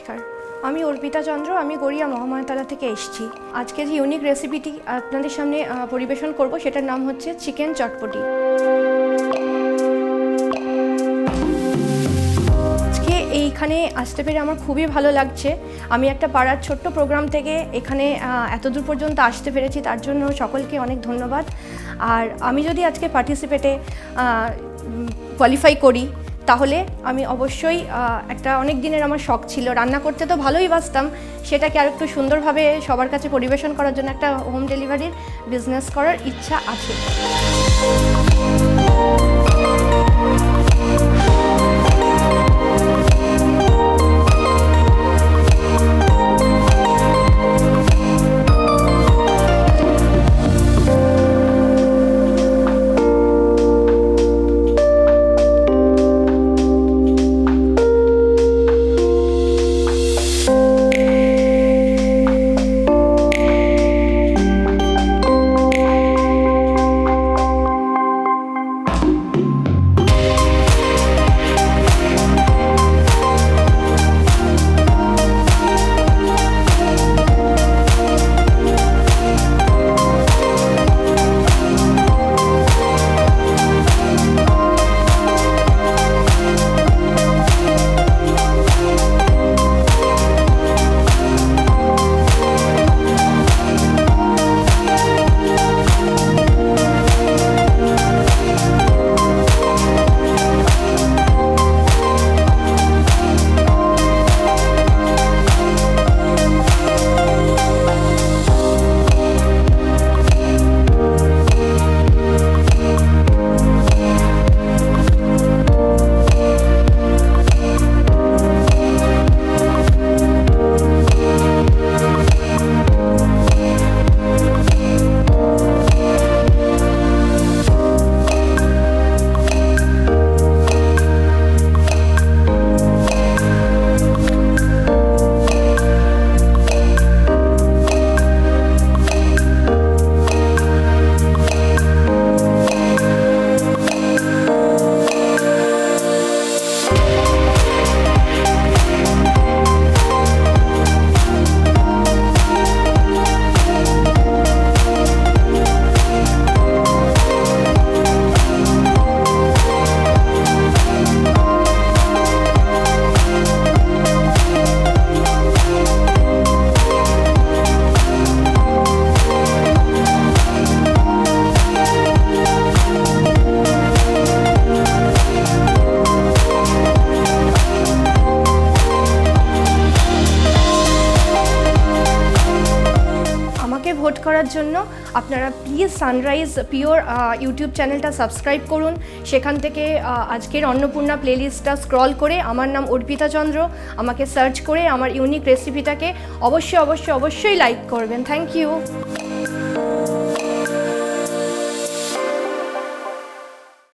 নমস্কার, আমি অর্পিতা চন্দ্র। আমি গড়িয়া মহামায়াতলা থেকে এসেছি। আজকে যে ইউনিক রেসিপিটি আপনাদের সামনে পরিবেশন করব সেটার নাম হচ্ছে চিকেন চটপটি। আজকে এইখানে আসতে পেরে আমার খুবই ভালো লাগছে। আমি একটা পাড়ার ছোট্ট প্রোগ্রাম থেকে এখানে এতদূর পর্যন্ত আসতে পেরেছি, তার জন্য সকলকে অনেক ধন্যবাদ। আর আমি যদি আজকে পার্টিসিপেটে কোয়ালিফাই করি তাহলে আমি অবশ্যই একটা অনেক দিনের আমার শখ ছিল, রান্না করতে তো ভালোই বাসতাম, সেটাকে আর একটু সুন্দরভাবে সবার কাছে পরিবেশন করার জন্য একটা হোম ডেলিভারির বিজনেস করার ইচ্ছা আছে। ভোট করার জন্য আপনারা প্লিজ সানরাইজ পিওর ইউটিউব চ্যানেলটা সাবস্ক্রাইব করুন। সেখান থেকে আজকের অন্নপূর্ণা প্লেলিস্টটা স্ক্রল করে আমার নাম অর্পিতা চন্দ্র, আমাকে সার্চ করে আমার ইউনিক রেসিপিটাকে অবশ্যই লাইক করবেন। Thank you.